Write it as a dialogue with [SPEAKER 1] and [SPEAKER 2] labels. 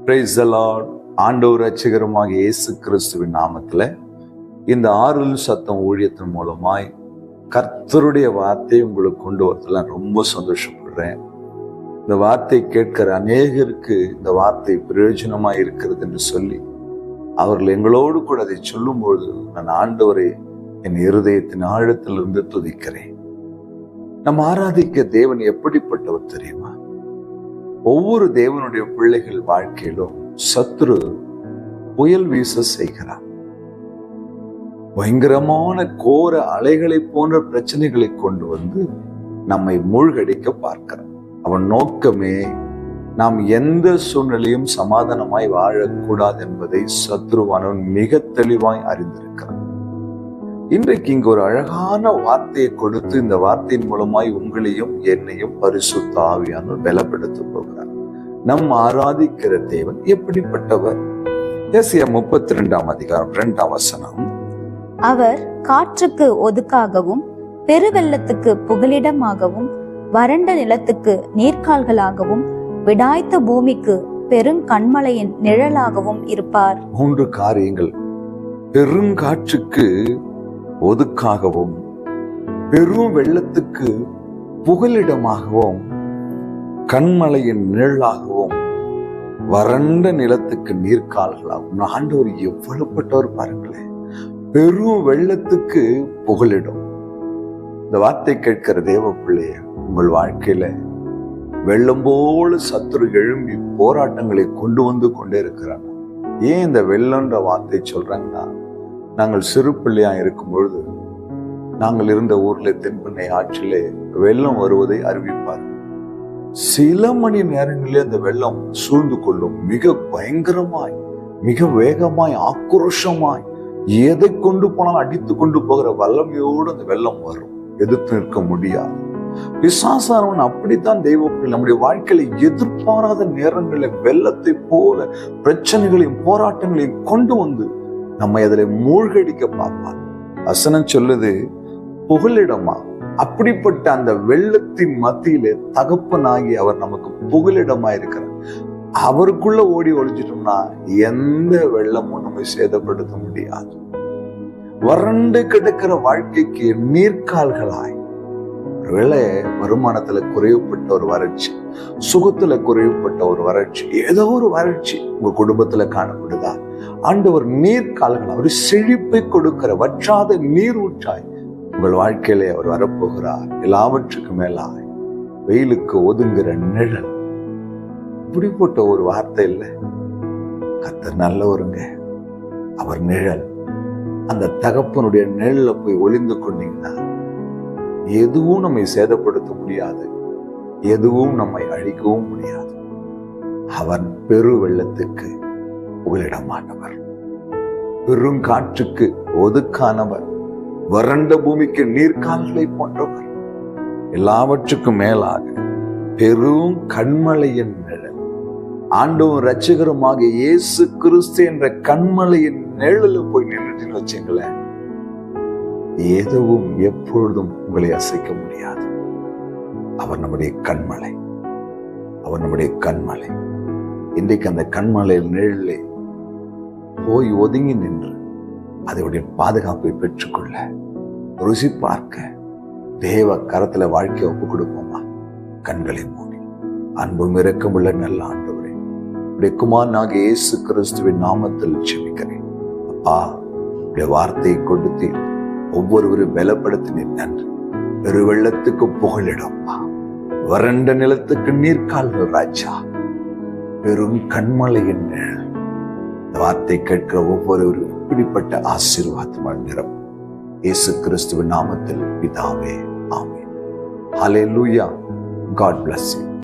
[SPEAKER 1] Praise the Lord. ஆண்டவர் ரட்சகருமாக இயேசு கிறிஸ்துவின் நாமத்துல இந்த ஆறுதல் சத்தம் ஊழியத்தின் மூலமாய் கர்த்தருடைய வார்த்தையை உங்களுக்கு கொண்டு வரதுல ரொம்ப சந்தோஷப்படுறேன். இந்த வார்த்தை கேட்கிற அநேகருக்கு இந்த வார்த்தை பிரயோஜனமா இருக்கிறது என்று சொல்லி அவர்கள் எங்களோடு கூட அதை சொல்லும்போது நான் ஆண்டவரை என் இருதயத்தின் ஆழத்திலிருந்து துதிக்கிறேன். நம்ம ஆராதிக்க தேவன் எப்படிப்பட்டவர் தெரியுமா? ஒவ்வொரு தேவனுடைய பிள்ளைகள் வாழ்க்கையிலும் சத்துரு புயல் வீச செய்கிறார். பயங்கரமான கோர அலைகளை போன்ற பிரச்சனைகளை கொண்டு வந்து நம்மை மூழ்கடிக்க பார்க்கிறான். அவன் நோக்கமே நாம் எந்த சூழ்நிலையும் சமாதானமாய் வாழக்கூடாது என்பதை சத்ருவானவன் மிக தெளிவாய் அறிந்திருக்கிறான். இன்றைக்கு இங்கு ஒரு அழகான வார்த்தையை கொடுத்து இந்த வார்த்தையின் மூலமாய் உங்களையும் என்னையும் பரிசுத்த ஆவியானவர் பலப்படுத்த போகிறார். நம் ஆராதிக்கிற தேவன் எப்படிப்பட்டவர்? ஏசாயா 32 2 வசனம்.
[SPEAKER 2] அவர் காற்றுக்கு ஒதுக்காகவும் பெருவெள்ளத்துக்கு புகலிடமாகவும் வறண்ட நிலத்துக்கு நீர்க்கால்களாகவும் விடாய்த்த பூமிக்கு பெருங்கண்மலையின் நிழலாகவும் இருப்பார்.
[SPEAKER 1] 3 காரியங்கள். பெருங்காற்றுக்கு ஒதுக்காகவும் பெரும் வெள்ளத்துக்கு புகலிடமாகவும் கண்மலையின் நிழலாகவும் வறண்ட நிலத்துக்கு நீர்க்கால்களாகவும். ஆண்டவர் எவ்வளவுப்பட்டவர் பாருங்களேன். பெரும் வெள்ளத்துக்கு புகலிடம். இந்த வார்த்தை கேட்கிற தேவ பிள்ளைய, உங்கள் வாழ்க்கையில வெள்ளம் போல சத்துரு எழும்பி போராட்டங்களை கொண்டு வந்து கொண்டே இருக்கிறாங்க. ஏன் இந்த வெள்ளம்ன்ற வார்த்தை சொல்றாங்கன்னா, நாங்கள் சிறு பிள்ளையா இருக்கும் பொழுது நாங்கள் இருந்த ஊர்ல தென்பெண்ணை ஆற்றிலே வெள்ளம் வருவதை அறிவிப்பார். சில மணி நேரங்களிலே அந்த வெள்ளம் சூழ்ந்து கொள்ளும். மிக பயங்கரமாய், மிக வேகமாய், ஆக்ரோஷமாய், எதை கொண்டு போனாலும் அடித்து கொண்டு போகிற வல்லமையோடு அந்த வெள்ளம் வரும். எதிர்த்து நிற்க முடியாது. பிசாசானவன் அப்படித்தான் தெய்வப்பிள்ளை நம்முடைய வாழ்க்கையில எதிர்பாராத நேரங்களில் வெள்ளத்தை போல பிரச்சனைகளையும் போராட்டங்களையும் கொண்டு வந்து நம்மை அதில் மூழ்கடிக்க பார்ப்பார். வசனம் சொல்லுது புகலிடமா. அப்படிப்பட்ட அந்த வெள்ளத்தின் மத்தியிலே தகப்பனாகி அவர் நமக்கு புகலிடமா இருக்கிறார். அவருக்குள்ள ஓடி ஒழிஞ்சிட்டோம்னா எந்த வெள்ளமும் நம்மை சேதப்படுத்த முடியாது. வறண்டு கிடக்கிற வாழ்க்கைக்கு நீர்க்கால்களாய். ஒருவேளை வருமானத்துல குறைவுப்பட்ட ஒரு வறட்சி, சுகத்துல குறைவுப்பட்ட ஒரு வறட்சி, ஏதோ ஒரு வறட்சி உங்க குடும்பத்துல காணப்படுதா? ஆண்டவர் நீர்க்கால்கள், அவர் செழிப்பை கொடுக்கிற வற்றாத நீர் ஊற்றாய் உங்கள் வாழ்க்கையிலே அவர் வரப்போகிறார். எல்லாவற்றுக்கும் மேலாய் வெயிலுக்கு ஒதுங்குற நிழல். இப்படிப்பட்ட ஒரு வார்த்தை இல்லை. கர்த்தர் நல்லவருங்க. அவர் நிழல். அந்த தகப்பனுடைய நிழல்ல போய் ஒளிந்து கொண்டீங்கன்னா எதுவும் நம்மை சேதப்படுத்த முடியாது, எதுவும் நம்மை அழிக்கவும் முடியாது. அவர் பெரு வெள்ளத்துக்கு புகலிடமானவர், பெருங்காற்றுக்கு ஒதுக்கானவர், வறண்ட பூமிக்கு நீர்க்கால்களை போன்றவர். எல்லாவற்றுக்கும் மேலாக பெரும் கண்மலையின் நிழல். ஆண்டவரும் இரட்சகருமாக இயேசு கிறிஸ்து என்ற கண்மலையின் நிழலில் போய் நின்றுட்டு வச்சுங்களேன், எதுவும் எப்பொழுதும் உங்களை அசைக்க முடியாது. அவர் நம்முடைய கண்மலை, அவர் நம்முடைய கண்மலை. இன்றைக்கு அந்த கண்மலையில் நிழலே போய் ஒதுங்கி நின்று அதனுடைய பாதுகாப்பை பெற்றுக்கொள்ள, ருசி பார்க்க தேவ கரத்துல வாழ்க்கையை ஒப்பு கொடுப்போமா? கண்களை மூடி அன்பும் இரக்கமுள்ள நல்ல ஆண்டவரே, உடைய குமாரனாக இயேசு கிறிஸ்துவின் நாமத்தில் ஜெபிக்கிறேன். அப்பா, உடைய வார்த்தையை கொடுத்து ஒவ்வொருவரும் பலப்படுத்தினீர். நன்றி. பெருவெள்ளத்துக்கு புகலிடப்பா, வறண்ட நிலத்துக்கு நீர்க்கால்கள் ராஜா, பெரும் கண்மலையின் நிழல். இந்த வார்த்தை கேட்கிற ஒவ்வொருவரும் இப்படிப்பட்ட ஆசீர்வாதம் நிறம் இயேசு கிறிஸ்துவின் நாமத்தில் பிதாவே, ஆமென். ஹல்லேலூயா. God bless you.